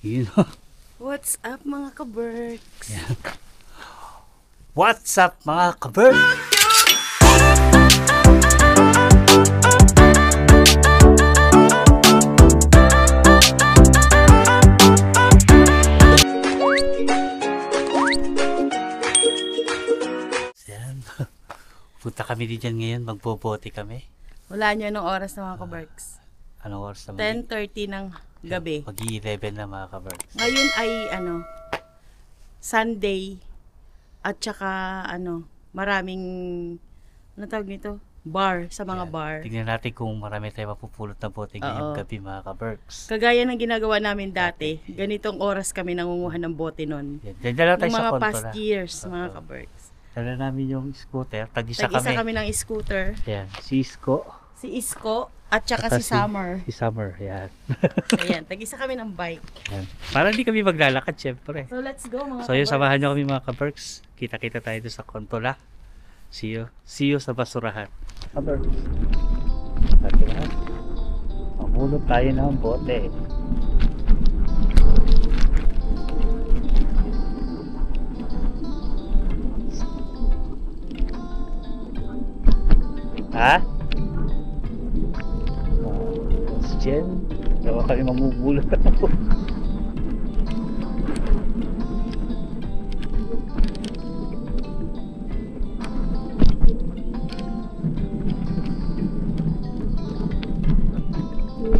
Yun. What's up mga ka-Berks? Yeah. What's up mga ka-Berks? Yan. Punta kami din dyan ngayon, magbobote kami. Wala nyo anong oras na mga ka-Berks? Anong oras naman? 10:30 ng gabi. Mag-11 na mga ka-Berks. Ngayon ay Sunday at saka maraming tawag nito? Bar sa mga Yan. bar. Tingnan natin kung marami tayo mapupulot na bote ngayong Oo. gabi mga ka-Berks. Kagaya ng ginagawa namin dati, ganitong oras kami nangunguha ng bote nun. Yan. Diyan lang tayo Yung sa mga konto past na. years, mga Oo. ka-Berks. Dala namin yung scooter. Tag-isa Tag-isa kami. kami ng scooter. Yan. Si Isko. Si Isko at saka Saka si Summer. Si Summer. Yan. Ayan, tag-isa kami ng bike. Yan. Para hindi kami maglalakad, syempre. So let's go mga So yun, ka-Berks. samahan nyo kami mga ka-Berks. Kita-kita tayo doon sa Kontola. See you sa basurahan. Ka-Berks. Basurahan. Mahulog tayo ng bote. Ha? Question? Gawa kami mamubulot ng bote.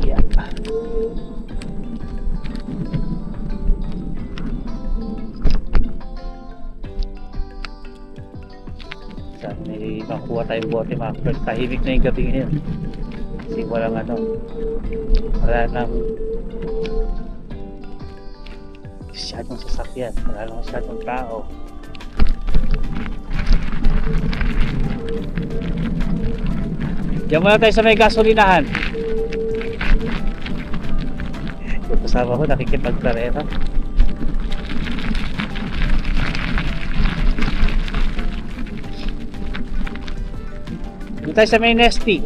Yeah. Saan may makuha tayong bote mga kapatid. Tahimik na yung gabi ngayon. Kasi walang wala nang masyadong sasakyan. Wala nang masyadong tao. Diyan muna tayo sa may gasolinahan. Yung kasama ko nakikipagkarera. Doon tayo sa may Nesty.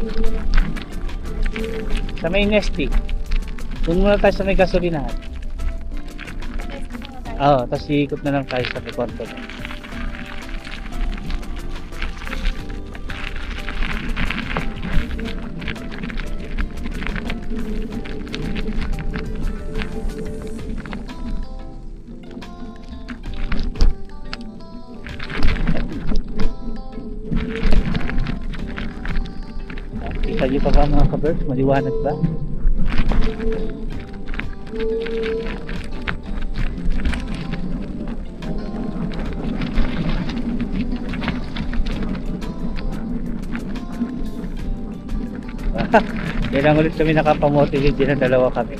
Sa may Nesty. Doon muna tayo sa may gasolinahan. Oo, tapos iikot na lang tayo sa may konto. Kita niyo pa ba mga ka-Berks? Maliwanag ba? Yan lang ulit kami nakapamotivate din ng dalawa kami.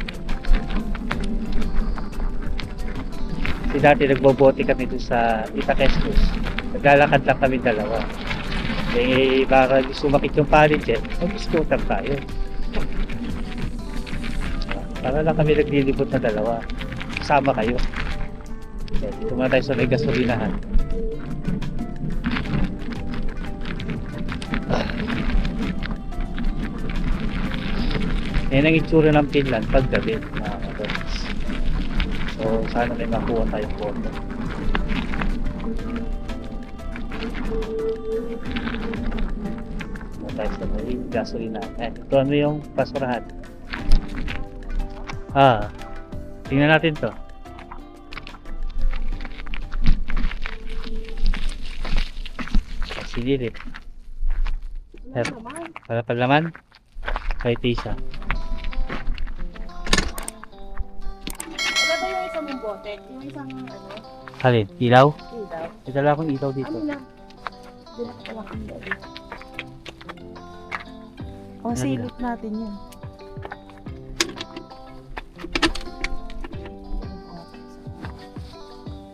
Kasi dati nagbobote kami doon sa Itaquescos. Naglalakad lang kami dalawa. Eh, baka sumakit yung palit dyan, mag-scooter tayo. Para lang kami naglilibot na dalawa. Kasama kayo. Okay, dito muna tayo sa may gasolinahan. Yan ang itsura ng Finland paggabi, mga kapatid. So, sana may makuha tayong bote. Tayo sa may gasolina. Ito ano yung basurahan. Tingnan natin to. Sinilip. Para palaman. Kahit isa. Wala ba yung isang bote? Yung isang Halin, ilaw? ilaw? May dala akong ilaw dito. Ano lang? Dila ko lang ang dali. O, Ano silip natin yan.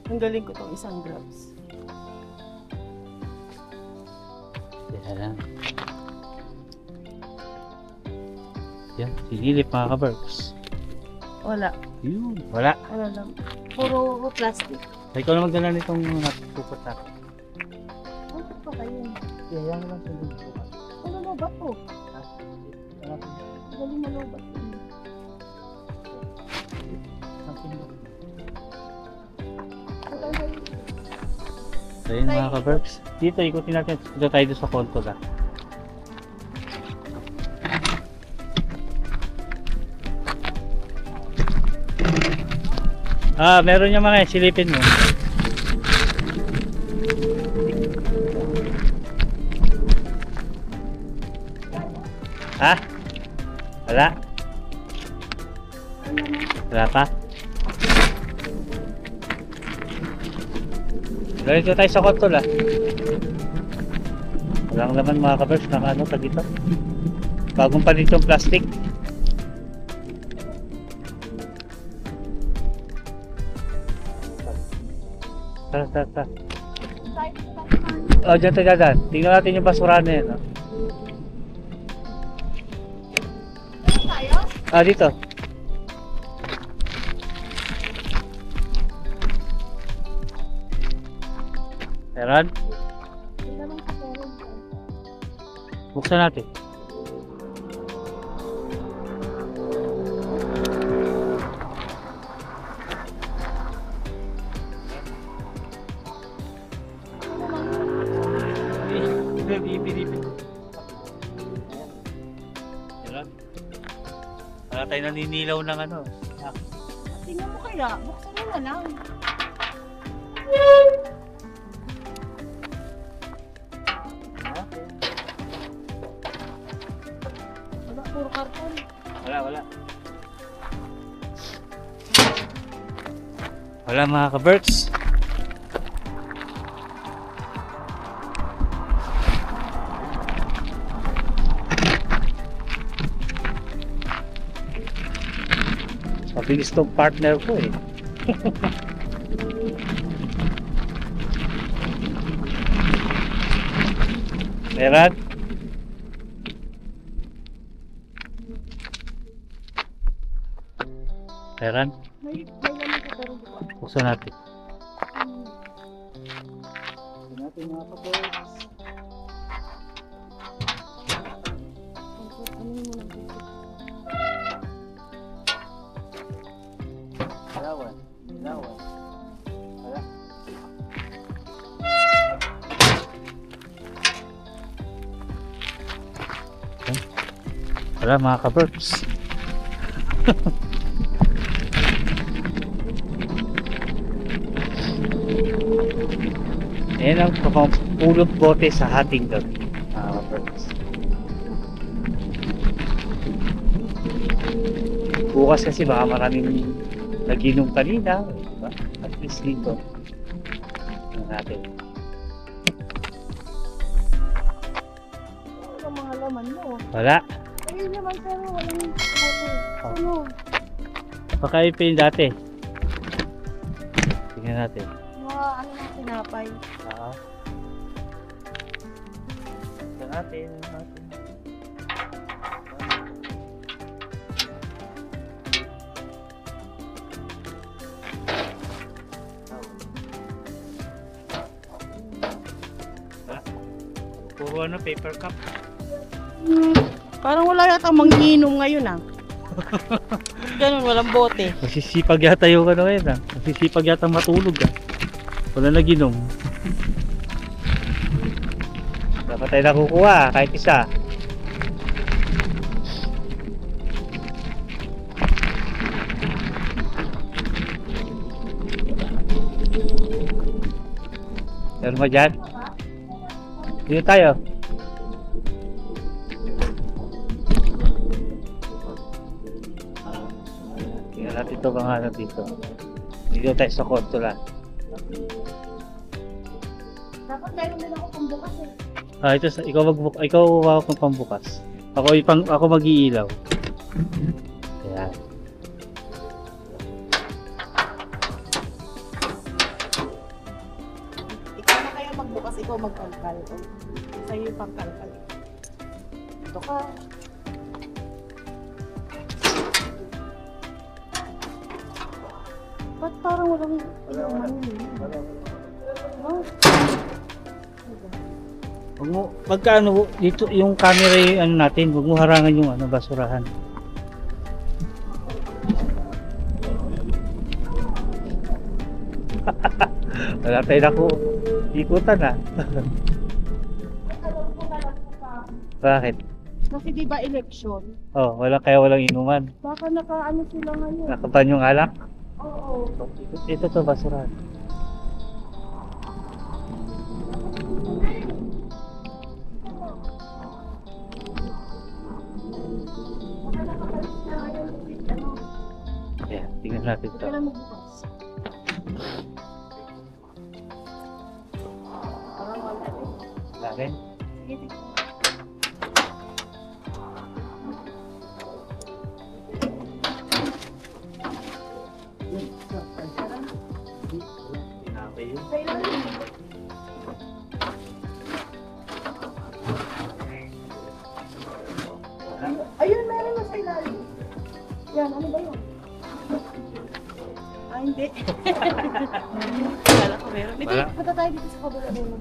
Ang galing ko tong isang gloves. Yan lang. Yan, sinilip mga ka-Berks. Wala. Yun, wala. Wala lang. Puro plastic. Ikaw na magdala nitong natupot na. Ano pa kayo? Yan lang sa dito. Ano mo ba to? Galing mo ba? So yun mga ka-Berks. Dito, ikutin natin. Dito tayo doon sa kontola. Meron yung mga silipin mo. Ha? Wala? Wala pa? Ganito tayo sa kontol Walang laman mga kabers, naka ano tag dito. Bagong palit yung plastic. Tara. Oh, dyan tayo dyan. Tingnan natin yung basura na yun. Dito. Meron? Buksan natin. Wala tayo naninilaw ng ano. Tingnan mo kaya, buksan mo na lang. Wala, puro karton. Wala. Wala mga ka-Berks. Mabilis tong partner ko eh. Meron? Meron? May laman ka pero di ba? Buksan natin. Buksan natin mga kapos. Ano mo lang dito? Ilawan. Wala. Wala mga ka-Berks. Ayan ang pulot bote sa hating gabi, mga ka-Berks. Bukas kasi baka maraming nag-inom kanina, diba? At least dito natin. Ano mga laman mo? Wala. Ayun naman pero walang bote. Ano? Baka ipin dati. Tingnan natin. Mga ano na tinapay. Tingnan natin. Puro ano, paper cup. Parang wala yata manginom ngayon Ganun, walang bote. Masisipag yata yung ano ngayon Masisipag yata matulog Wala naginom. Dapat tayo nakukuha kahit isa. Meron mo dyan? Dito tayo. Tingnan natin ito mga ano dito. Dito tayo sa kontola. Dapat meron din ako pambukas Ikaw wawak ng pambukas. Ako mag-iilaw. Ayan. Ikaw na kaya magbukas, ikaw magkalkal. Sa'yo yung pangkalkal. Ito ka. Ba't parang walang ilaman yun? No? Huwag mo, pagkaano, dito yung camera yung ano natin, huwag mo harangan yung ano, basurahan. Wala tayo naku. Ikutan ah. Alam ko na lang po ka. Bakit? Kasi di ba election? Oh, walang inuman. Baka nakaano sila ngayon. Nakaban yung alak. Oo. Ito to, basurahan. Baka nakapalis na ngayon. Ano? Ayan, tingnan natin to. Kailan magbukas? Parang wala rin. Wala rin. Sige, sige. Tinapay yun. Kailan? Ayun, meron na sa ilalim. Yan, ano ba yun? Ah, hindi. Wala ko meron. Dito, Wala. punta tayo dito sa kabila mo.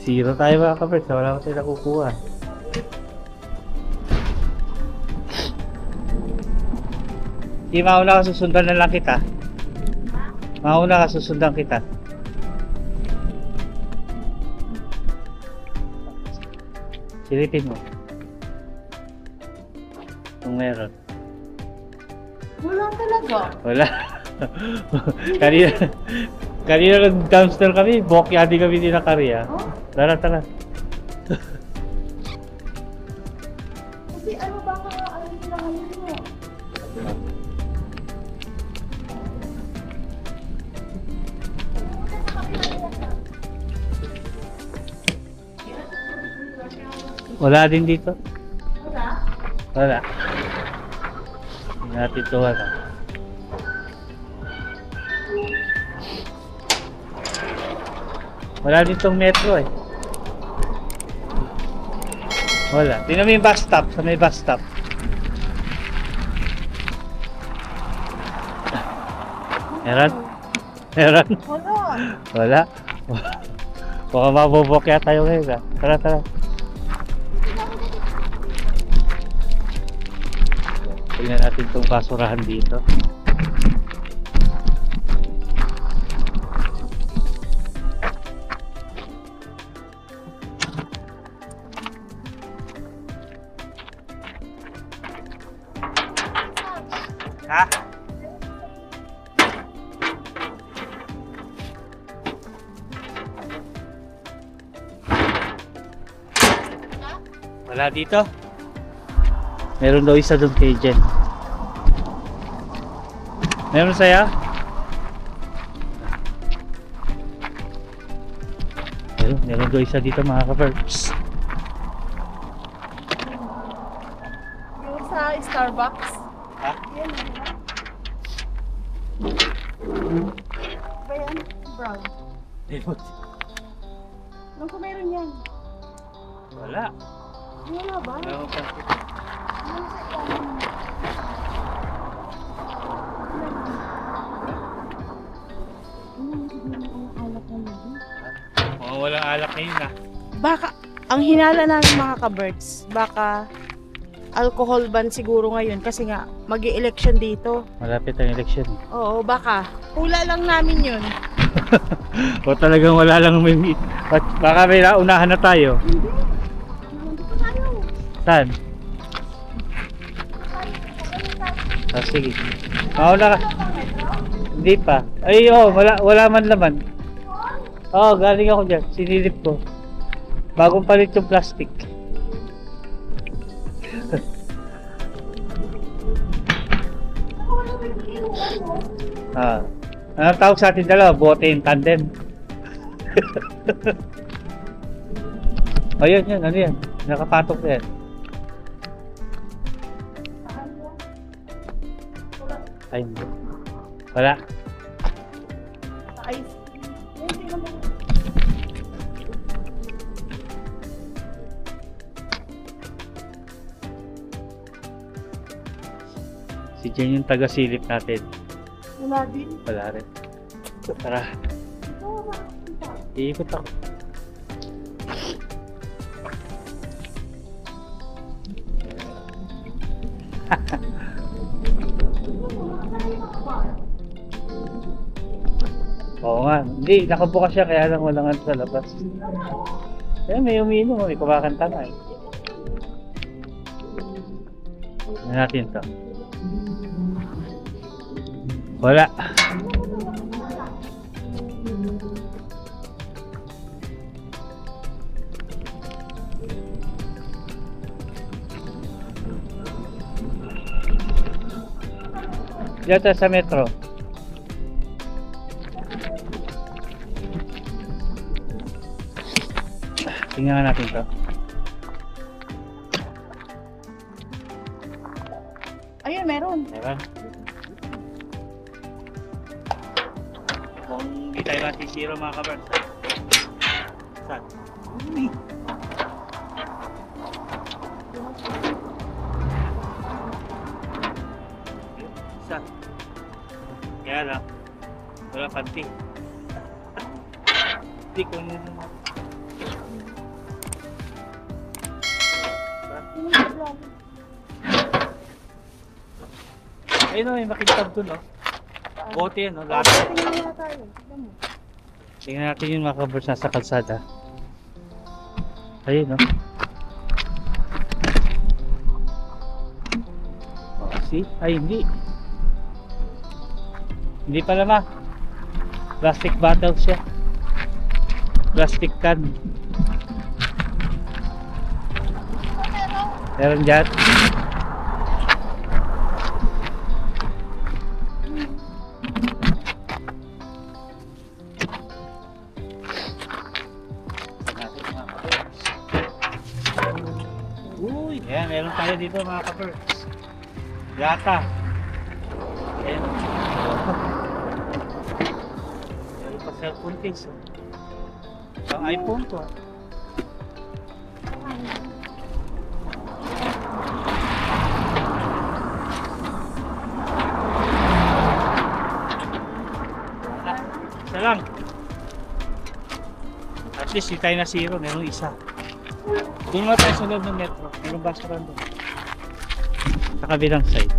Zero tayo mga kapers. Wala ko tayo nakukuha. Di mauna ka susundan na lang kita. Mauna ka susundan kita. Silipin mo. Kung meron. Wala talaga. Wala. kanina nag-dumpster kami. Bokyadi kami din na karya. Oh? Tara, tara. Kasi ano ba ka, ano nila ngayon mo? Wala din dito. Wala? Wala. Hindi natin ito wala. Wala ditong metro eh. Wala. Tingnan mo yung bus stop. Sa may bus stop. Meron? Meron? Wala. Wala. Baka mabubok yata tayo ngayon ah. Tara, tara. Tingnan natin itong basurahan dito. Ha? Wala dito. Meron daw isa doon kay Jen. Meron saya? Meron daw isa dito mga ka-verbs. Yung sa Starbucks. Ha? Yan, ano ba? Ba yan? Brown. Nung kung meron yan. Wala. Wala ba? Wala pa. Ano sa ilalim? Mukhang walang alak ngayon ah. Baka, ang hinala namin mga ka-birds, baka alcohol ban siguro ngayon kasi nga mag-i-election dito. Malapit ang eleksyon. Oo, baka. Hula lang namin yun. O talagang wala lang may meet. Baka may naunahan na tayo. Hindi. Nandito tayo. Saan? Ah, sige. Mauna ka. Hindi pa. Ay, wala man laman. Oo, galing ako dyan. Sinilip ko. Bagong palit yung plastic. Anong tawag sa atin dalawa? Bote in tandem. Ayun, yan. Ano yan? Nakapatok na yan. Ay, hindi. Wala. Ice cream. Hindi naman. Si Jen yung taga-silip natin. Wala din. Wala rin. Tara, Oo, wala. iikot ako. Oo nga. Hindi, nakabukas siya kaya lang walang ano sa labas. Eh, may umiinom, may kumakanta na eh. Tignan natin to. Wala. Dito sa metro. Tingnan natin to. Ayun, meron. Meron. Kung hindi tayo masisiro mga kabars. Saan? Uy! Saan? Kaya lang. Wala panting. Hindi ko nyo naman. Ayun o, may makintab dun o. Bote yan o, lahat. Tingnan muna tayo. Tingnan mo. Tingnan natin yung mga kabars nasa kalsada. Ayun o. Oh, see? Ay, hindi. Hindi pala ma. Plastic bottle siya. Plastic can. Meron dyan. Uy, ayan, meron tayo dito mga kapers. Yata. Ayan. Meron pa cellphone case. Oh. Ang iPhone to. Isa lang. At least hindi tayo na zero, meron isa. Doon nga tayo sa loob ng metro. Meron basurahan doon. Sa kabilang side.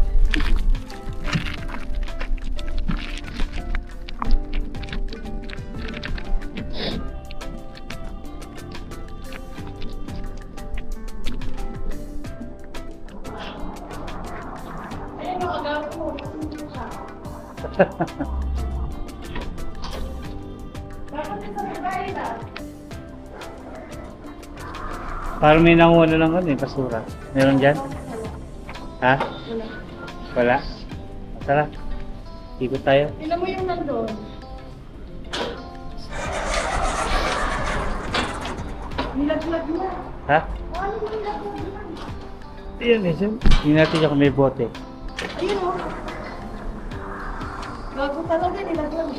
Ayun, agaw po. Parang may nanguha na lang ano eh, basura. Meron dyan? Ha? Wala? Tara. Ikot tayo. Tingnan mo yung nandun. Nilaglag na. Ha? Ano yung nilaglag na? Ayan eh. Hindi natin kung may bote. Ayun o. Bago talaga nilaglag.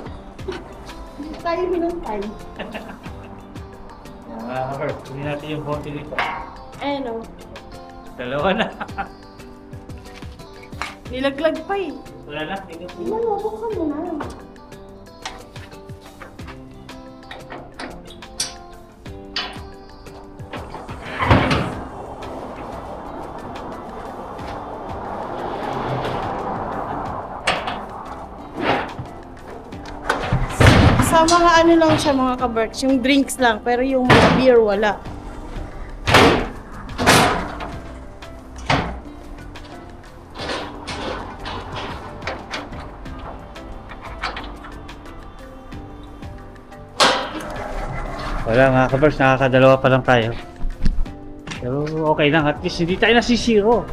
Hindi tayo minantay. Hindi natin yung bote dito. Ayun o. Dalawa na. Nilaglag pa eh. Wala na. Tingnan mo. Tingnan mo, buksan mo na. Sa mga ano lang siya mga kaberts, yung drinks lang, pero yung mga beer wala. Wala mga kabars, nakakadalawa pa lang tayo. Pero okay lang, at least hindi tayo nasisiro.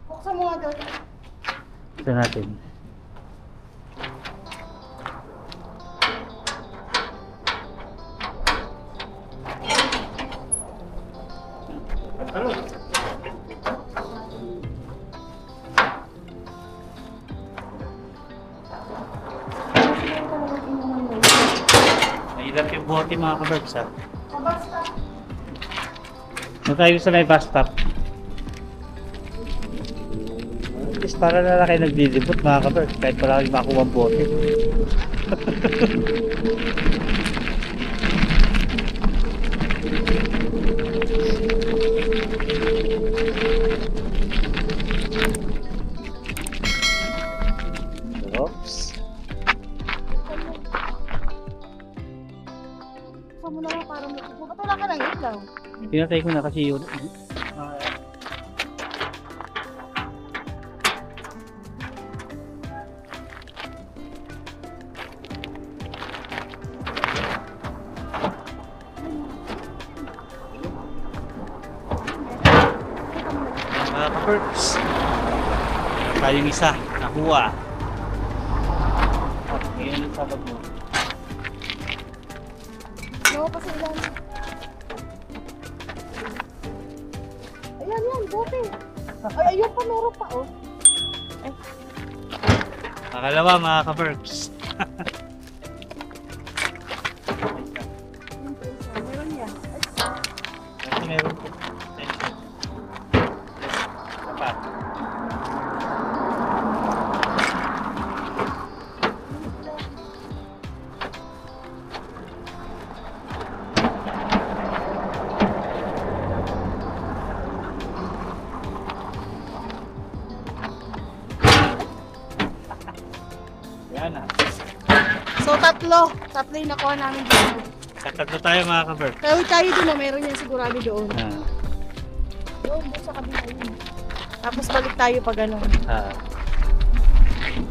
Buksan mo nga doon. Ito natin. Mahirap yung bote mga kabarbs ha. Basta. Nung tayo sa may bus stop. At least para na lang kayo naglilibot mga kabarbs kahit wala kayo makuha ang bote. pinatay ko na kasi yun. Mga ka-perks. Tayong isa, nakuha. Ngayon ang sabat mo. No, pa sa ilan. Ayan, yan, bote. Ay, ayun pa, meron pa, oh. Ay, Pakalawa mga ka-perks. meron yan. Ay, Kasi meron po. Apa? Yan na. so, tatlo. Tatlo yung nakuha namin dito. Tatlo tayo mga ka-perks. Kaya tayo doon na meron yan sigurado doon. Ah. Doon sa kabila yun. Tapos balik tayo pag ano.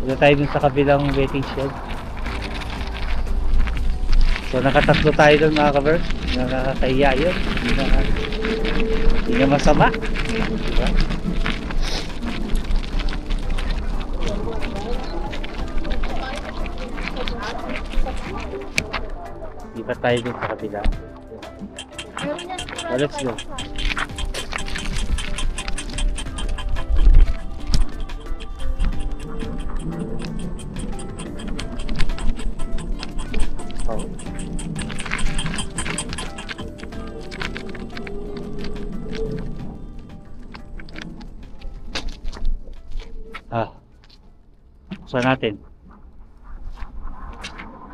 Dito tayo dun sa kabilang waiting shed. So nakatatlo tayo dun mga ka-perks. Nakakahiya yun. Hindi na masama. Diba? Lipat tayo dun sa kabila. Meron yan. Oh, let's go. Oh. Buksan natin.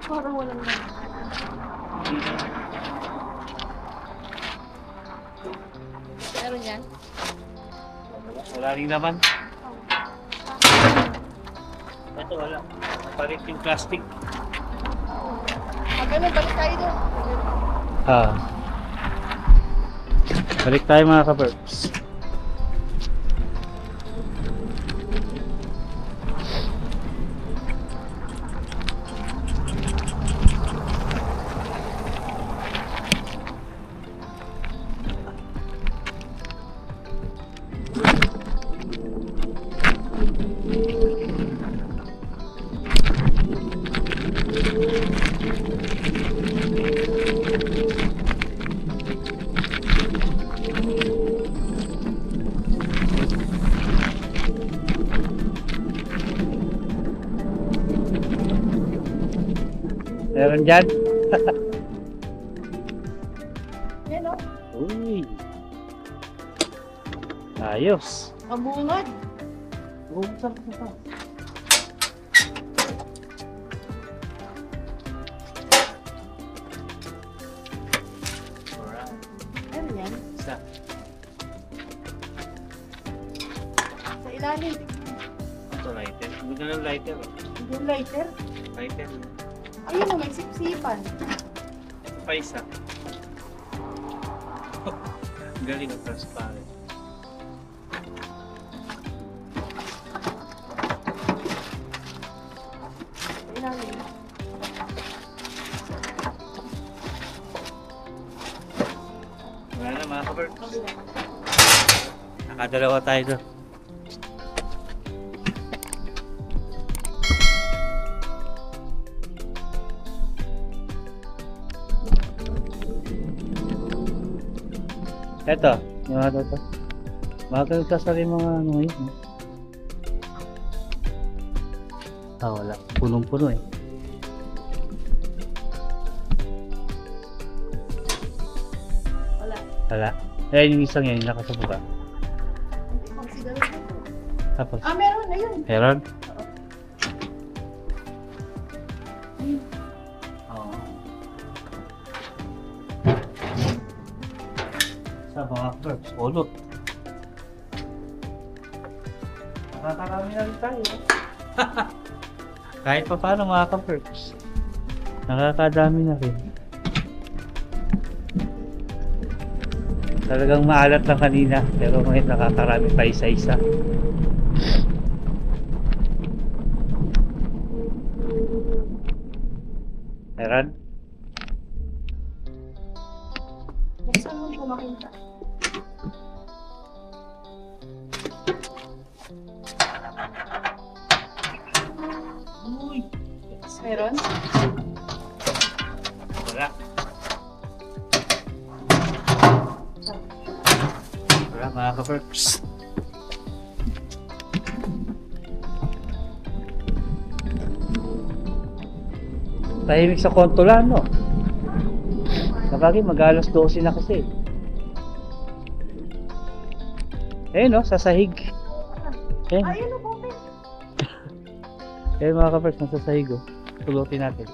Parang walang na. Meron yan? Wala rin naman. Ito wala. Palit yung plastic. Pag ano, balik tayo doon. Balik tayo mga ka-perks. Meron dyan? Yan o. Uy. Ayos. Mabungad. Bumsan ko pa. Alright. Meron yan. Isa. Sa ilalim. Ito lighter. Hindi ka ng lighter. Yung lighter. Lighter. Ayun o, may sipsipan. Pa isa. Galing ang transparent. Sa ilalim. Wala na mga ka-perks. Kabila. Nakadalawa tayo doon. Eto, yung mga to. Mga nagsasari mga ano ngayon. Wala. Punong-puno eh. Wala. Wala. Ayan yung isang yan, yung nakasubuka. Hindi consider ito. Tapos, Meron. Ayun. meron? Ayun. Oo. Sa mga verbs, ulot. Nakakarami na rin tayo. Kahit pa paano mga ka-verbs. Nakakadami na rin. Talagang maalat lang kanina, pero ngayon nakakarami pa isa-isa. Meron? Buksan mo ko makita. Uy! Meron? Wala. Wala mga ka-perks. Tahimik sa kontulan, no? Kapag mag-alas 12 na kasi. Ayun, no? Sa sahig. Ayun. Ayun o, Bobby. Ayun mga ka-perks, nasa sahig, oh. Tulutin natin.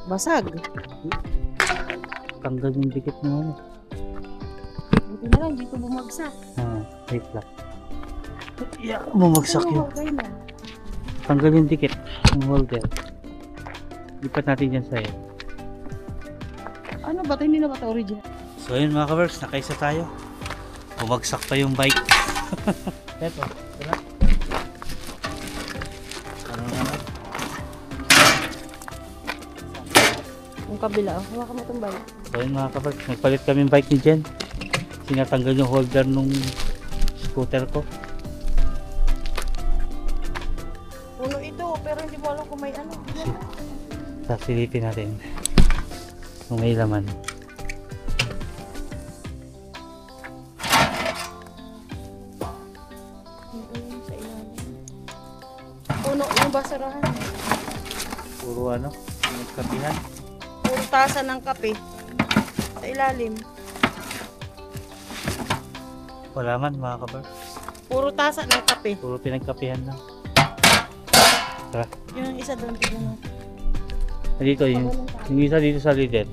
Basag. Tanggal yung dikit ng ano. Buti na lang, dito bumagsak. Wait lang. Yeah, bumagsak yun. Okay na. Tanggal yung dikit ng holder. Lipat natin yan sa'yo. Ano ba ito? Hindi na ba ito original? So ayun mga ka-works, nakaisa tayo. Bumagsak pa yung bike. Eto, tara. Ano naman? Yung kabila. Hawakan mo itong bike. So ayun mga ka-works, nagpalit kami yung bike ni Jen. Sinatanggal yung holder nung scooter ko. Puno ito, pero hindi mo alam kung may ano. Sasilipin natin kung may laman. Sa ilalim. Puno yung basurahan. Puro ano, nagkapihan. Puro tasa ng kape. Sa ilalim. Wala man mga ka-works. Puro tasa ng kape. Puro pinagkapihan lang. Tara. Yung isa doon, tignan mo. Dito yung isa dito sa leader.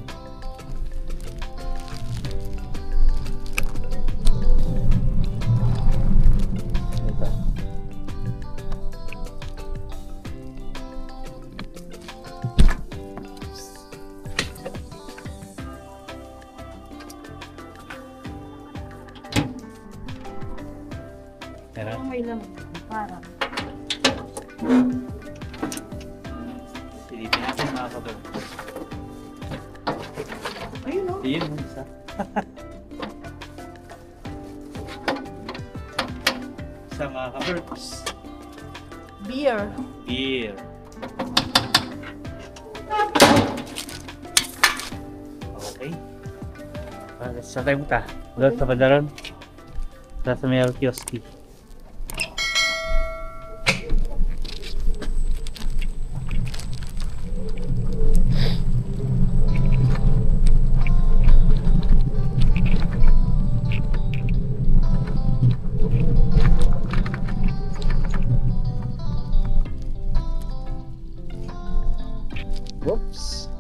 Ito. Tara. Parang may laman. Parang. Silipin natin mga kabel. Ayun o. Ayun yung isa. Isa mga kabels. Beer. Beer. Okay. Sa tayo mo ta. Doon sa bandaron. Sa may kioski. Whoops.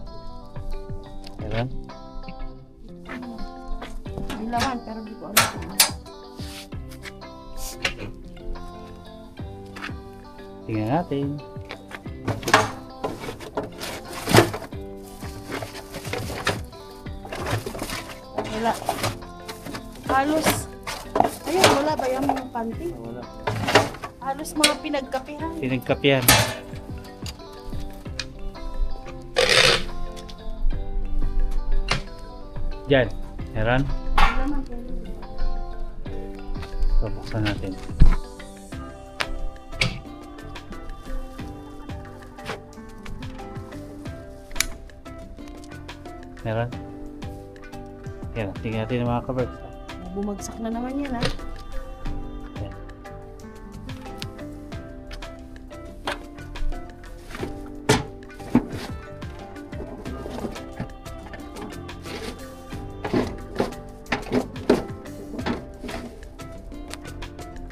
Ayan. May laman, pero hindi ko alam kung ano. Tingnan natin. Wala. Halos. Ayun, wala ba yung mga panty? Wala. Halos mga pinagkapihan. Pinagkapihan. Diyan. Meron? Laman, pero. So, buksan natin. Meron? Yan, tingnan natin yung mga covers. Bumagsak na naman yan, ha? Yan.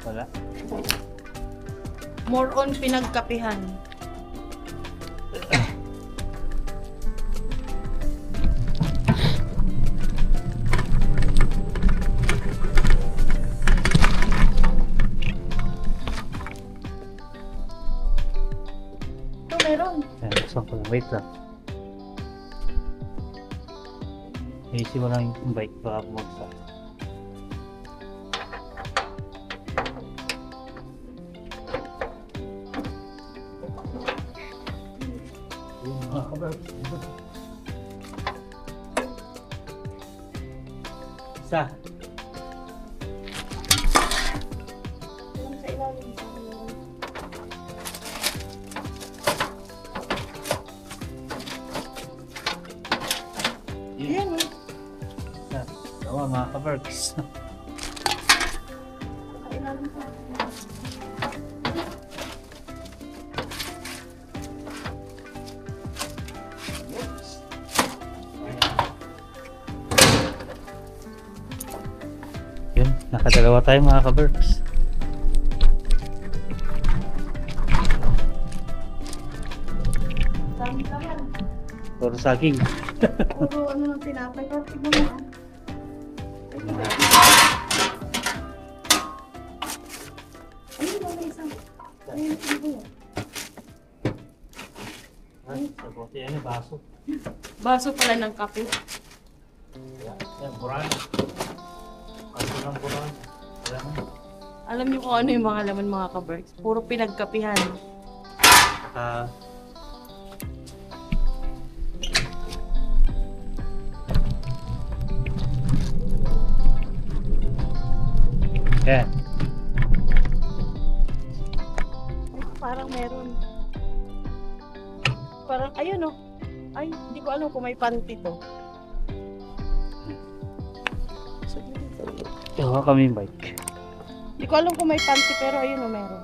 Wala. More on pinagkapihan. Ito meron. Yan, buksan ko lang. Wait lang. Iisi mo lang yung bike baka bumagsak. Yun, mga kabarks. Isa. Sa ilalim. Yun. Ayan eh. Isa. Dalawa mga kabarks. Sa ilalim pa. Yun, nakadalawa tayo mga kabarks. Dami naman. Puro saging. Puro ano ng tinapay. Pero tignan mo ah. Ayun ba may isang? Ayun, ano ba yan? Ay, sabote yan, baso. Baso pala ng kape. Yan, buran. Baso ng buran. Wala na. Alam niyo kung ano yung mga laman mga kaberks? Puro pinagkapihan. Ah, yan. Parang meron. Parang, ayun oh. Ay, hindi ko alam kung may panty to. Yawa kami yung bike. Hindi ko alam kung may panty pero ayun oh, meron.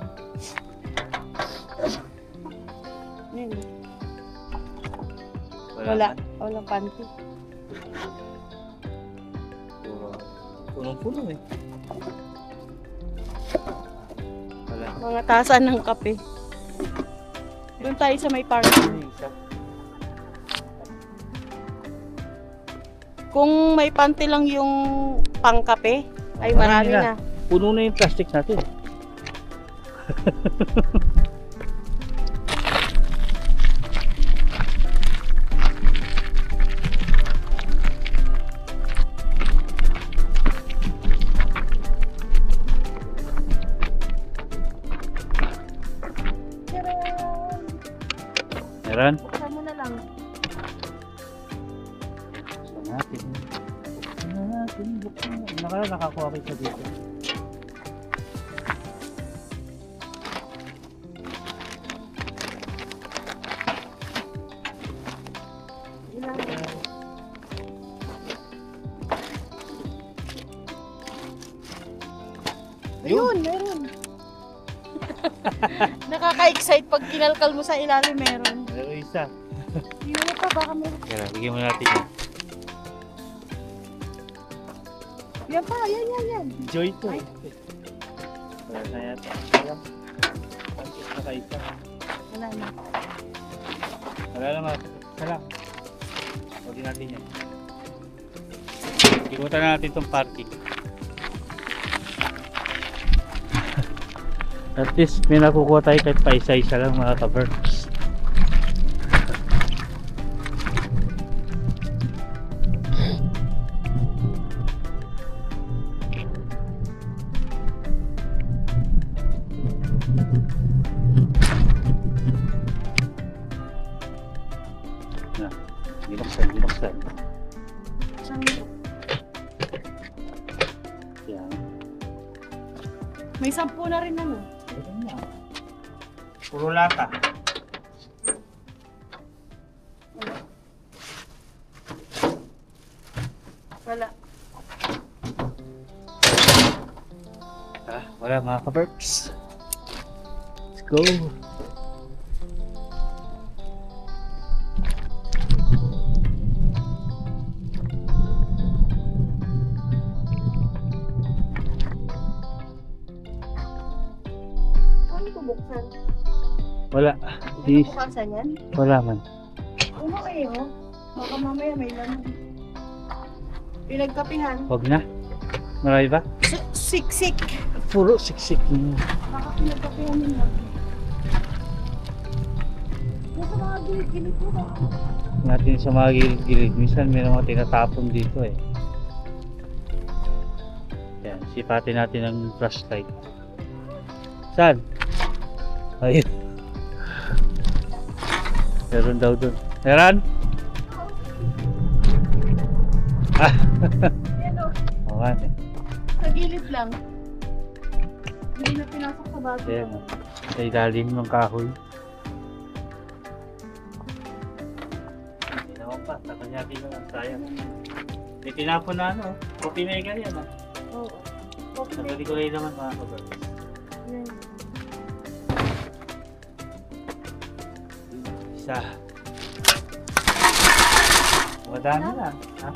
Ayun oh. Wala. Walang panty. Punong-puno eh. Wala. Mga tasa ng kape. Doon tayo sa may parking. Kung may panty lang yung pangkape, ay marami na. Puno na yung plastic natin. Meron? Buksan mo na lang. Buksan natin. Buksan natin. Nakakuha kita dito. Ilan? Ayun, meron. Nakaka-excite pag kinalkal mo sa ilalim, meron. Meron isa. Yun pa, baka meron. Kaya, bigyan mo natin yan. Yan pa, yan. Enjoy to. Ay. Wala na yata. Wala. Pantis na ka isa. Wala na. Wala naman. Wala. Huwag natin yan. Ikutan na natin itong parking. At least may nakukuha tayo kahit pa isa-isa lang mga kaberks. Na, binuksan. Saan? Yan. May 10 na rin ano. Puro lata. Wala. Wala mga kaberks. Let's go. Ano ito buksan? Wala. Ano Di, bukasan yan? wala man. Ano kayo? Baka mamaya may laman. Pinagkapihan. Huwag na. Marami ba? Siksik. Puro siksik. Baka pinagkapihan nila. Nasa mga gilid-gilid ko ba? natin sa mga gilid-gilid. Minsan may mga tinatapon dito eh. Yan, sipatin natin ang flashlight. Saan? Ayun. Meron daw dun. Meron? Ah. Oo nga eh. Sa gilid lang. Hindi na pinasok sa bago. Ayan, sa ilalim ng kahoy. Hindi naman pa, takanyatin naman, sayang. May tinapon na ano, coffee maker yan ah. Oo. Nagali ko rin naman mga kabal. Yan. Isa. Madami na. Ha?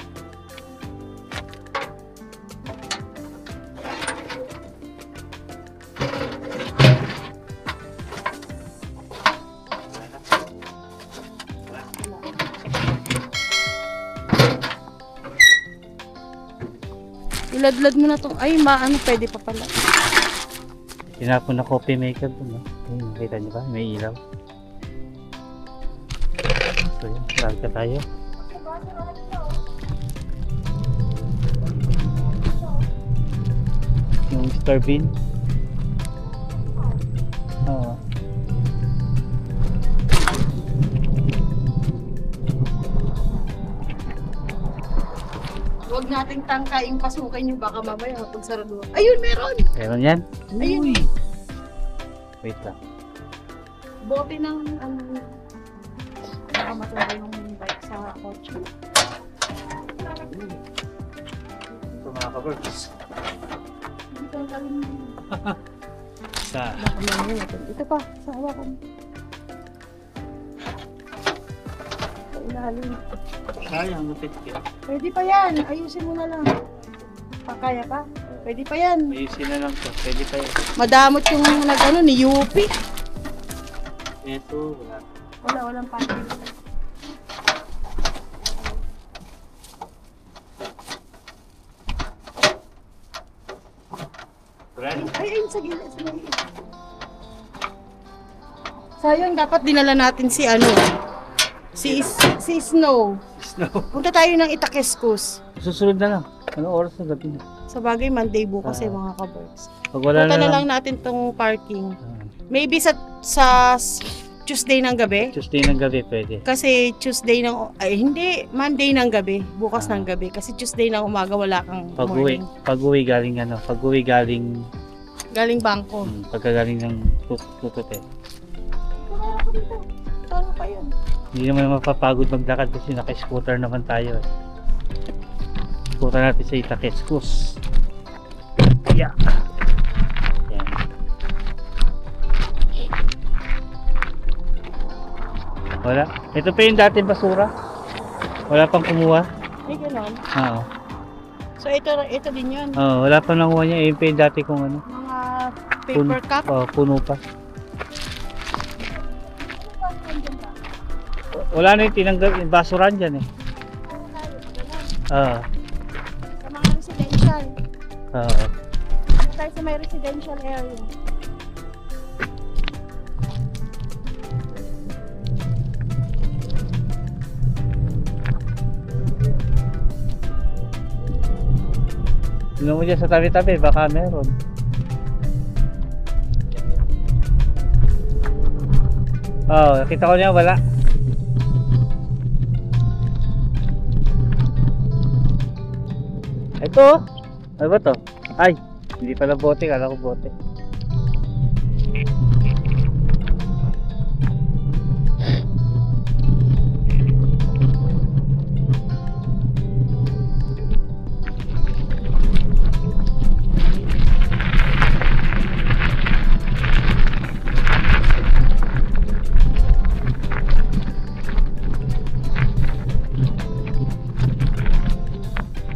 Iladlad mo na to. Ay, maano, pwede pa pala. Tinapon na coffee maker dun. Ayun, nakita niyo ba? May ilaw. So yun, larga tayo. Yung star bean. Oo. Huwag nating tangkaing pasukin yung baka mamaya kapag sarado. Ayun, meron! Meron yan? Ayun. Wait lang. Bote ng ano. Baka matunda yung bike sa kotse. Ito mga kabirds. Hindi ko lang Sa ito pa, sa hawakan. Sa ilalim. sayang, lupit ka. Pwede pa yan. Ayusin mo na lang. Kaya pa? Pwede pa yan. Ayusin na lang to. Pwede pa yun. Madamot yung nag-ano ni Yupi. Ito, wala. Walang pati. Brand. Ay, sa gilid. Sa gilid. Sayang, dapat dinala natin si ano. Si Snow. Snow. Punta tayo ng Itaquescos. Susunod na lang. Ano oras na gabi na? Sa bagay, Monday bukas mga kabirds. Pag wala Punta na na lang natin tong parking. Ah, Maybe sa Tuesday ng gabi. Tuesday ng gabi pwede. Kasi Tuesday ng, ay hindi, Monday ng gabi. Bukas Ah. ng gabi. Kasi Tuesday ng umaga wala kang Pag-uwi. morning. Pag-uwi galing ano. Pag-uwi galing Galing bangko. pagkagaling ng tutut eh. Kumara ko dito. Tara pa yun. Hindi naman mapapagod maglakad kasi naka-scooter naman tayo eh. Scooter natin sa Itaquescos. Yeah. Yan. Wala. Ito pa yung dating basura. Wala pang kumuha. Ay, gano'n. Oo. So, ito din yun. Oo, wala pang nakuha niya. Yung pa yung dati kong ano. Mga paper cup. Puno pa. Wala na yung tinanggal yung basuran dyan eh. Oo. Sa mga residential. Oo. Punta tayo sa may residential area. Tignan mo dyan sa tabi-tabi, baka meron. Oo, nakita ko niya, wala. Ito, ano ba to? Ay, hindi pala bote, kala ko bote.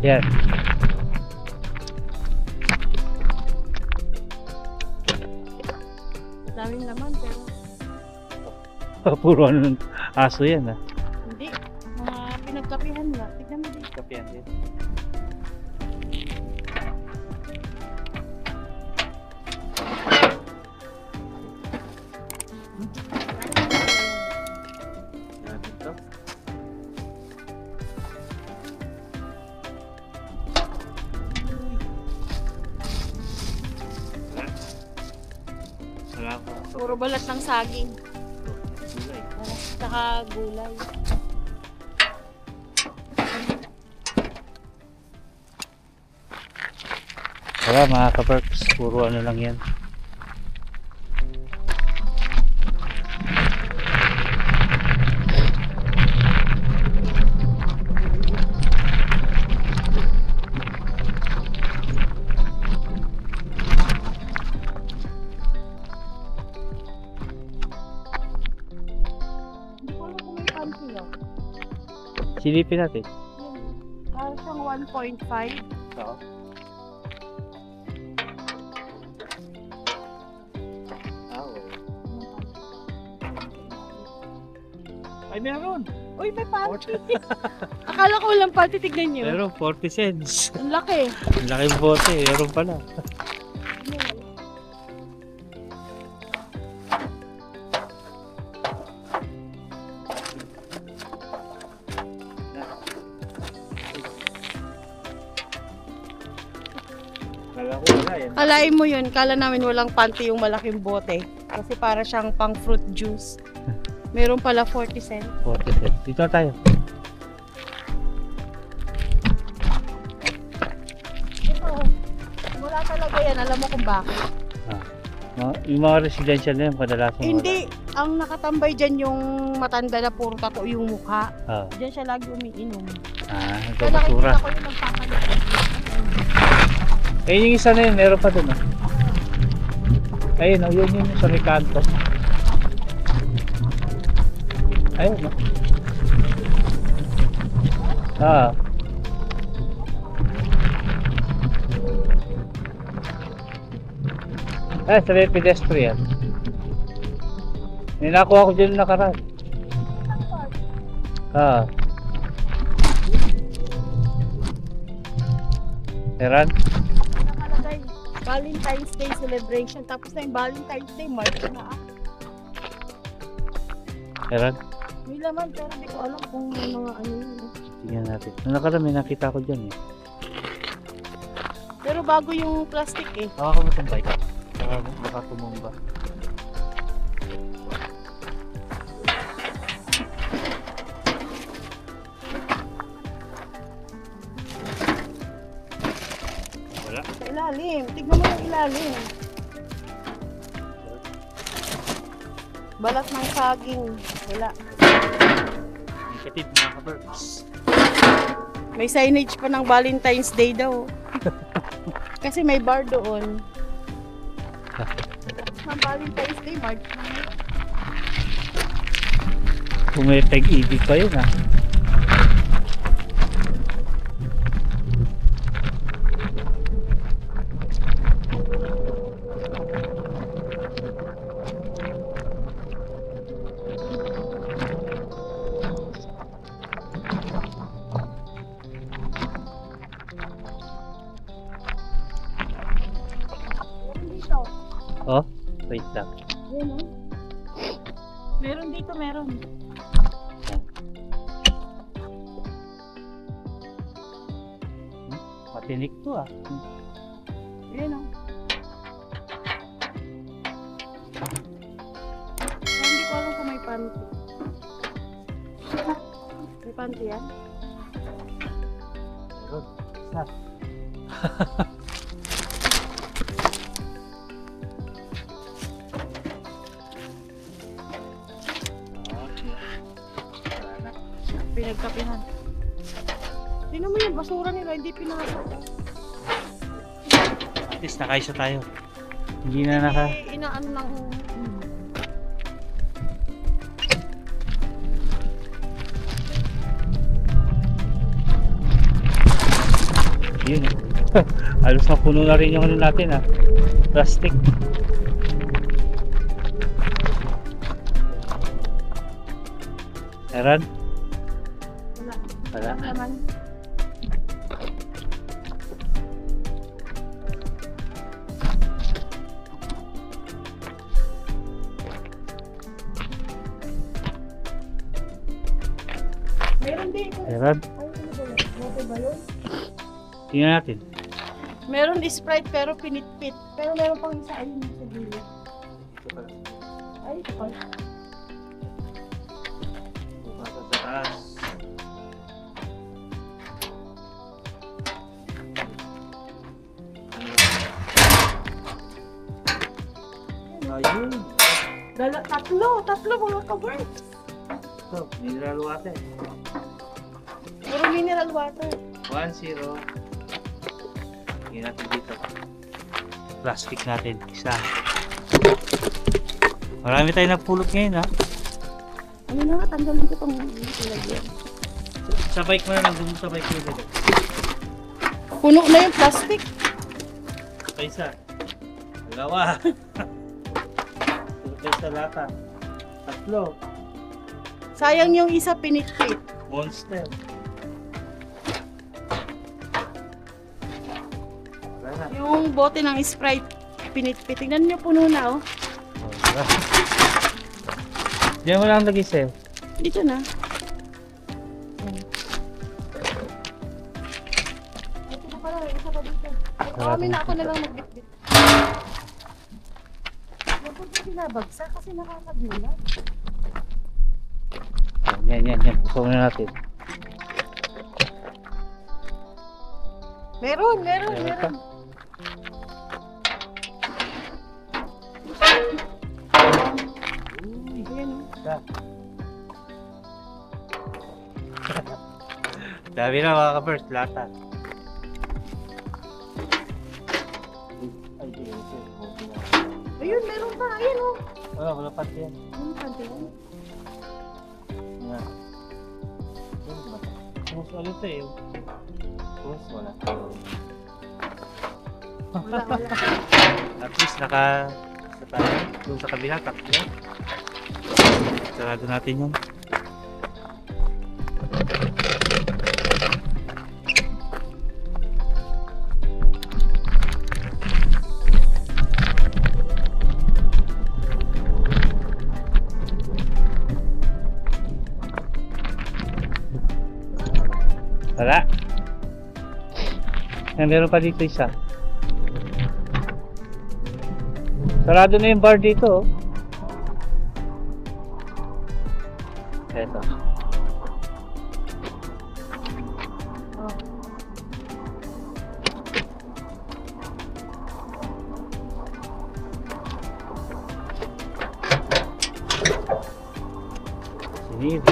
Yan. Daming laman pero Puro ano ng aso yan ah. hindi. Mga pinagkapihan na. Tignan mo dito. Kapiyan din. Puro balat ng saging. Saka gulay. Wala mga kaperks, puro ano lang yan. Hindi ko alam kung may panty lang. Silipin natin. Parang siyang 1.5. Oo. Ay, meron. Uy, may panty. Akala ko walang panty, tignan nyo. Meron, 40 cents. Ang laki. Ang laking bote, meron pala. Kala ko wala yan. Kalain mo yun, kala namin walang panty yung malaking bote. Kasi para siyang pang fruit juice. Meron pala 40 cents. 40 cents. Dito na tayo. Ito, wala talaga yan. Alam mo kung bakit? Yung mga residential na yan, kadalasan Hindi, ang nakatambay dyan yung matanda na puro tato yung mukha. wala. Diyan siya lagi umiinom. Ito Kaya basura. nakikita ko yung nagpapalit. Eh, yung isa na yun, meron pa dun. Ayun, yun yung sa may kanto. Ayun, sa may pedestrian. May nakuha ko dyan nakaraan. Meron? Nakalagay, Valentine's Day celebration. Tapos na yung Valentine's Day, March na. Meron? May laman, pero hindi ko alam kung may mga ano yun. Tingnan natin. Nung nakaraan may nakita ko dyan eh. Pero bago yung plastic eh. Baka mo itong bike. Baka tumumba. Wala. Sa ilalim. Tignan mo yung ilalim. Balat ng saging. Wala. Negative mga ka-birds. May signage pa ng Valentine's Day daw. Kasi may bar doon. Ang Valentine's Day, March. Kung may peg-ibig pa yun Dito. Oh, wait lang. Yan, oh. Meron dito, meron. Matinik to Yan, oh. Hindi ko alam kung may panty. May panty yan? Isa. Pinagkapihan. Tingnan mo yung basura nila, hindi pinasok. At least nakaisa tayo. Hindi na naka... Inaano lang. Yun Halos mapuno na rin yung ano natin plastic. Meron? Wala. Wala. Wala naman. Meron din. Meron? Ay, ano ba yun? Bote ba yun? Tingnan natin. Meron Sprite pero pinitpit. Pero meron pang isa ayun sa gilid. ito pala. Bumasa sa taas. Ayun. Tatlo mga ka-birds. Ito, mineral water. Puro mineral water. 1-0. Tingnan natin dito. Plastic natin. Isa. Marami tayong napulot ngayon, ha? Ano na nga, tanggalin ko itong lagyan. Sa bike mo na lang. Doon sa bike mo dito. Puno na yung plastic. Pa isa. Dalawa. Pa isa lata. Tatlo. Sayang yung isa pinitpit. Monster. Wala na. Yung bote ng Sprite pinitpit. Tingnan niyo, puno na oh. Diyan mo lang lagi sa'yo. Dito na. Ito na pala, isa pa dito. Kami na ako na lang magbitbit. Huwag ko binabagsak kasi nakakagulat. Yan. Puso na natin. Meron. Pa. Ayan oh. Dami na mga ka-first. Lata. Ayun, meron pa. Ayan oh. Wala pati yan. Ano pa din? Yan. Puso ulit eh. Puso wala. Wala. At least sa tayo. Doon sa kabila. Tatlo. Sarado natin yun. Wala. Meron pa dito isa. Sarado na yung bar dito. Eto. Oh. Sinid.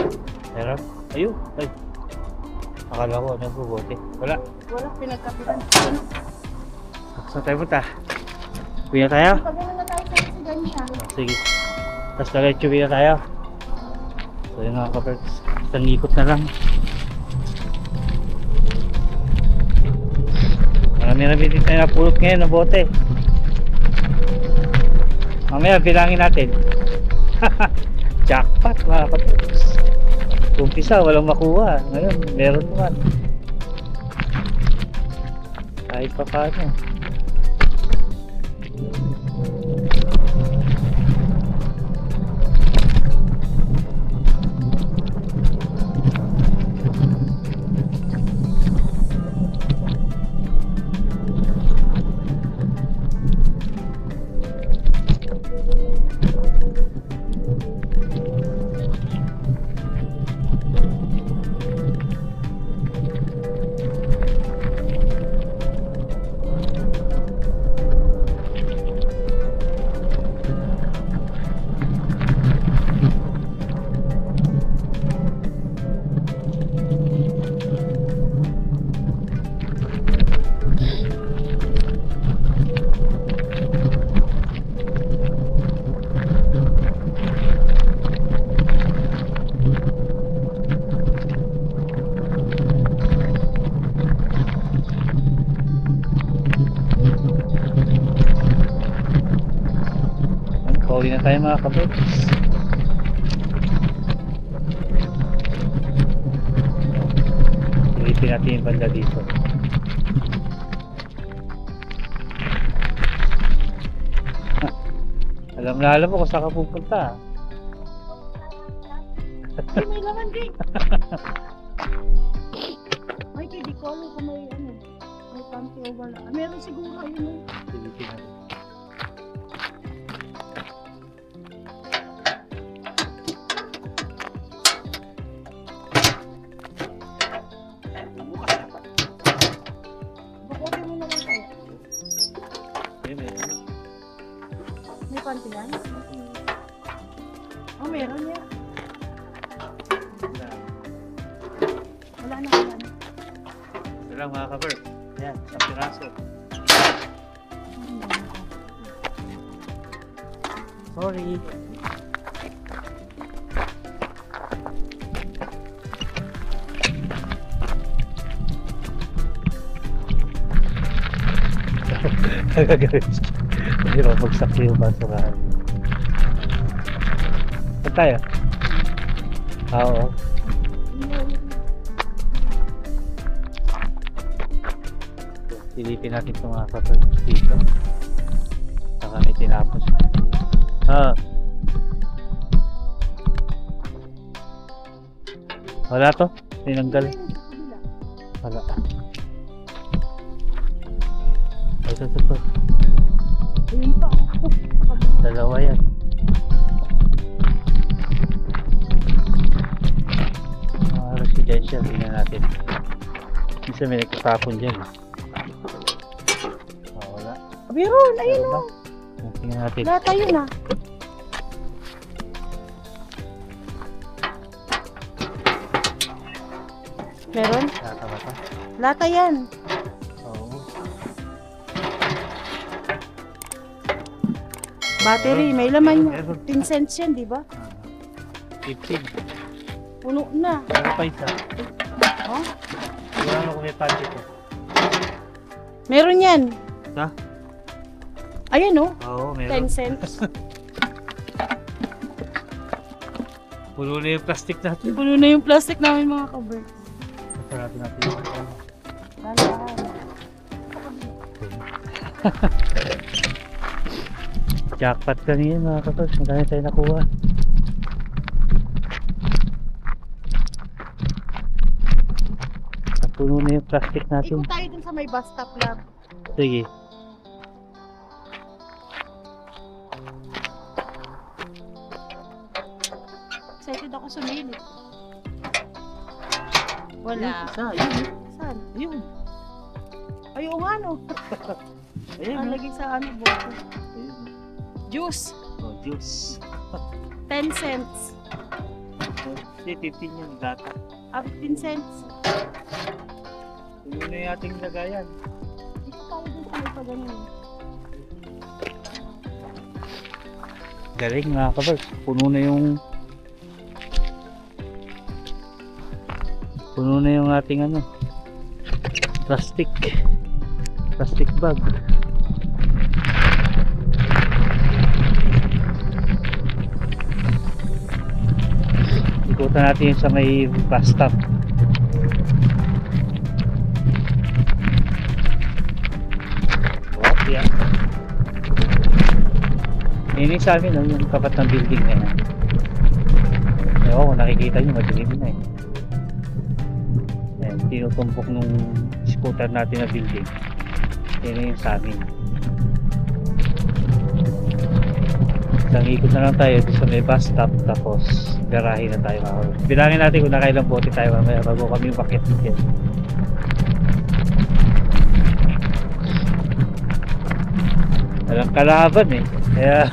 Meron. Ayun. Ay. Akala ko nagbubote. Wala. Wala, pinagkapitan. Saan tayo punta? Kuya tayo? Pagano na tayo sa sigan niya. Sige. Tapos diretso na tayo. So yun mga ka-birds. Isang ikot na lang. Marami din tayo napulot ngayon na bote. Mamaya bilangin natin. Jackpot mga ka-birds. Umpisa walang makuha. Ngayon meron naman. Kahit pa paano. Pauwi na tayo mga kabirds. Silipin natin yung banda dito. Alam mo kung saan ka pupunta. Ay, may laman din. Ay, di ko alam kung may ano. May panty o wala. Meron siguro yun. Silipin natin. meron. May panty yan? Oh, meron yan. Wala na, wala na. Ito lang mga ka-bird. Yan, isang piraso. Sorry. Nagagawin siya. Hindi ba bagsak yung basurahan? Saan tayo? Oo. Silipin natin itong mga kapag dito. Saka may tinapos. Wala to? Tinanggal? Wala. Ito. Ayun pa. Dalawa yan. Mga residential, tingnan natin. Kasi may nagtatapon dyan. Wala. Meron, ayun o. Tingnan natin. Lata yun ah. Meron? Lata ba ito? Lata yan. Oo. Battery, may laman yan. Meron. 10 cents yan, di ba? 15. Puno na. Ano pa isa? Oh? Wala na kung may panty ko. Meron yan. Ha? Ayan oh. Oo, meron. 10 cents. Puno na yung plastic natin. Puno na yung plastic namin mga kabir. Sarapin natin yung jackpot kanina mga kapag. Madami tayo nakuha. Puno na yung plastic natin. Ikot tayo dun sa may bus stop lab. Sige. Excited ako sumilip. Wala. Yun. Saan? Yun. Ay, oo nga no. Ayan. Ang lagi sa ano, boto. Ayun. Juice. Oh, juice. 10 cents. Hindi, 15 yung data. 15 cents. Puno na yung ating lagayan. Ito tayo dun sa may pagano'n. Galing mga kabag. Puno na yung ating ano, plastic bag. Ikutan natin yung sa may bus stop. Wow, yeah. Ini sa amin, no, yung tapat ng building na yan. Ewan kung nakikita nyo, madilim na eh. Ayan, tinutumpok nung scooter natin na building. Yan yung sa amin. Isang ikot na lang tayo sa may bus stop, tapos garahe na tayo makawala. Bilangin natin kung nakailang bote tayo mamaya bago kami bakit dyan. Walang kalaban eh. Kaya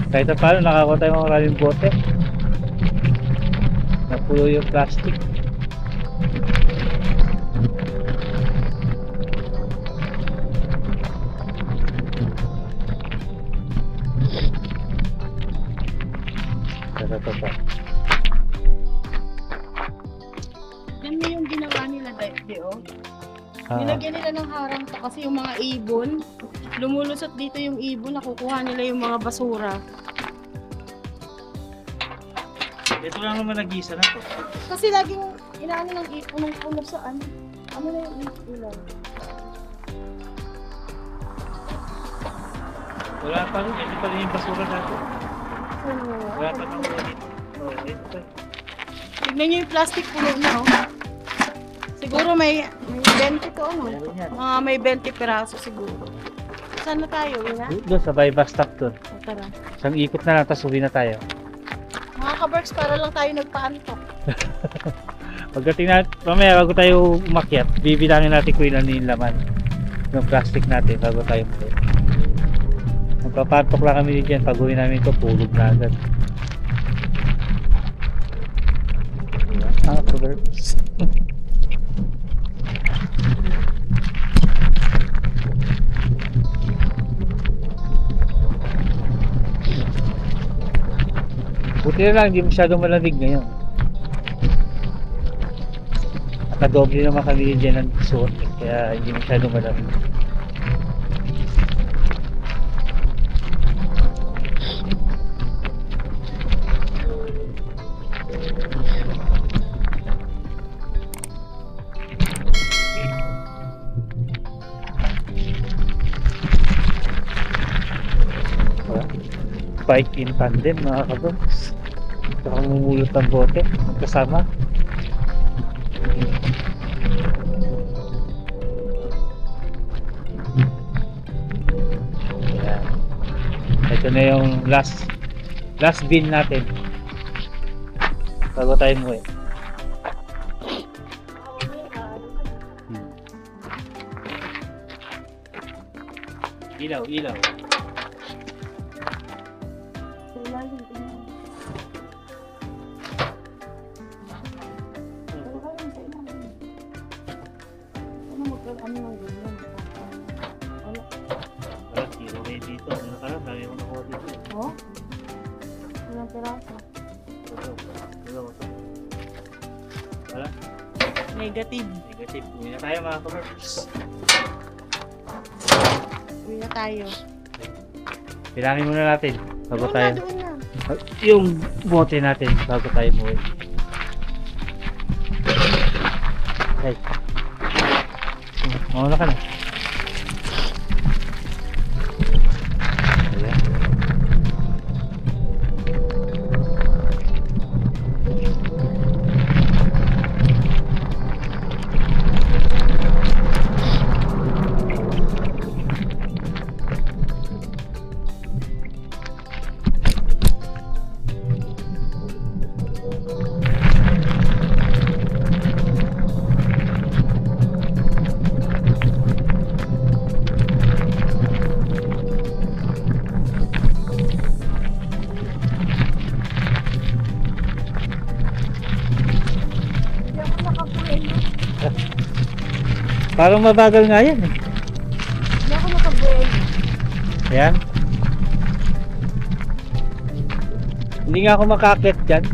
kahit na paano nakakuha tayo mga maraming bote. Napulo yung plastic. Ito. Yan mo yung ginawa nila, Deo. Nilagyan nila ng harang to kasi yung mga ibon, lumulusot dito yung ibon, nakukuha nila yung mga basura. Ito lang naman nag-isa na to. Kasi laging inaano ng ipon ng puno saan. Ano na yung ilaw? Wala pa rin, ito pa rin yung basura natin. Ano? Wala pa nang ulit. Oh, ito. Tignan nyo yung plastic puno na, oh. Siguro may 20 to, ano? Meron yan. Mga may 20 peraso siguro. Saan na tayo, Wina? Doon sa by bus stop doon. O, tara. Isang ikot na lang, tapos uwi na tayo. Mga kabarks, para lang tayo nagpaantok. Pagdating natin, mamaya bago tayo umakyat, bibilangin natin kung ilan yung laman ng plastic natin bago tayo muli. Papatok lang kami dyan. Pag uwi namin ito, pulog na agad. Diba? Birds. Buti na lang, hindi masyadong malamig ngayon. Nakadoble naman kami dyan ng suot, kaya hindi masyadong malamig. Bike in tandem mga kabroks. Saka mumulot ng bote magkasama. Ayan. Ito na yung last bin natin bago tayo muwi. Ilaw. Oh? Walang piraso. Wala? Negative. Uwi na tayo mga kabroks. Uwi na tayo. Bilangin muna natin bago Doon tayo. na. Yung bote natin bago tayo muwi. Hey. Mauna ka na. Ayan. Hindi ako nakabuelo. Parang mabagal nga yan eh. Hindi ako nakabuelo. Ayan. Hindi nga ako makakit dyan.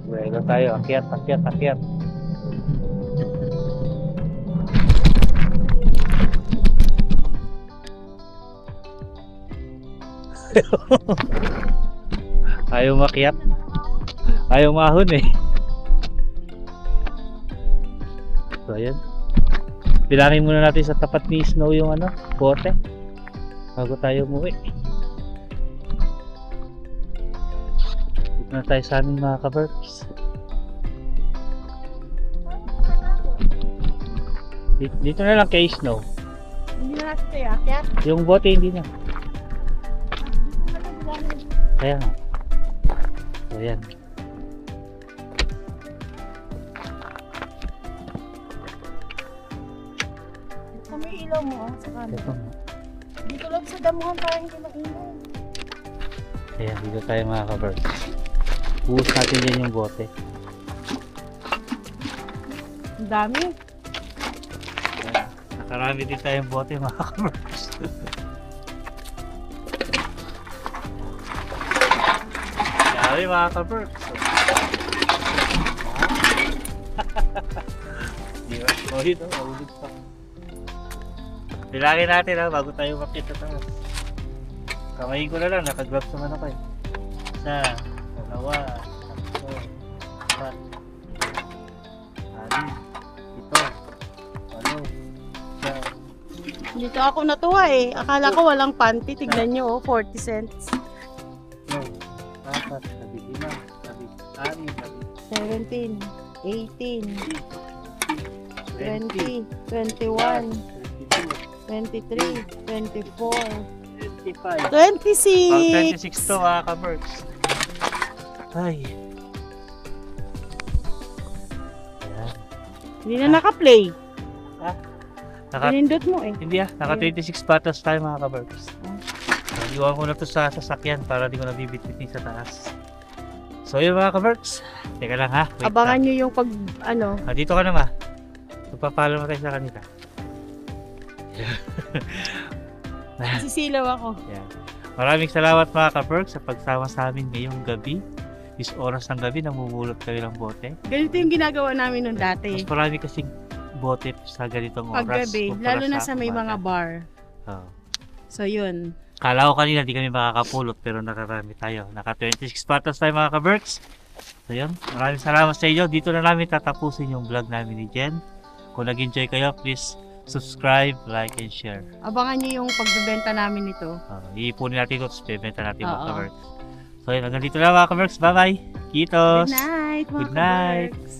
Buwelo tayo, akyat. Ayaw makyat. Ayaw mahon eh. So ayan. Bilangin muna natin sa tapat ni Snow yung bote bago tayo umuwi. Dito na tayo sa amin mga kabroks. Dito na lang kay Snow. Hindi na natin tayo akyat. Yung bote hindi na. Kaya nga. So ayan. Ito may ilaw mo sa Ito camera. nga. Dito lang sa damuhan para hindi mag-ilaw. Ayan, dito tayo mga kabroks. Buhos natin din yung bote. Ang dami. Nakarami din tayong bote mga kabroks. Dami mga kabroks. Di ba? O yun, maulog pa. Bilangin natin bago tayo makita taas. Kamayin ko na lang, naka-gloves naman ako eh. Isa, dalawa, tatlo, apat, anim, ito, walo, siyam, Dito ako natuwa eh. Akala ko walang panty. Tignan nyo, 40 cents. ito, apat, labing-lima, labing-anim, 17, 18, 20, 20, 21, 22, 23, 24, 25. 26. Pang 26 to mga ka-Berks. Ay. Ayan. Hindi na naka-play. Ha? Naka, Pinindot mo eh. hindi naka 26 patas tayo mga ka-Berks. So, iwan ko na to sa sasakyan para di ko nabibitbitin sa taas. So yun mga ka-Berks. Teka lang ha. Wait Abangan lang. nyo yung pag, ano, Dito ka na ma. Magpapalo mo tayo sa kanila. sisilaw ako. Yan. Maraming salamat mga ka-Berks sa pagsama sa amin ngayong gabi. Is oras ng gabi, namumulot kami ng bote. Ganito yung ginagawa namin nung dati. Mas marami kasing bote sa ganitong oras. Paggabi, kumpara lalo na sa may umaga. mga bar. Oo. So yun. Kala ko kanina di kami makakapulot pero nakarami tayo. Naka 26 patas tayo mga ka-Berks. So yun, maraming salamat sa inyo. Dito na namin tatapusin yung vlog namin ni Jen. Kung nag-enjoy kayo, please subscribe, like, and share. Abangan nyo yung pagbebenta namin nito. Iipunin natin ito, tapos bebenta natin mga Oo. ka-Berks. So yun, hanggang dito na mga ka-Berks. Bye-bye! Kitos! Good night, mga Good night. ka-Berks.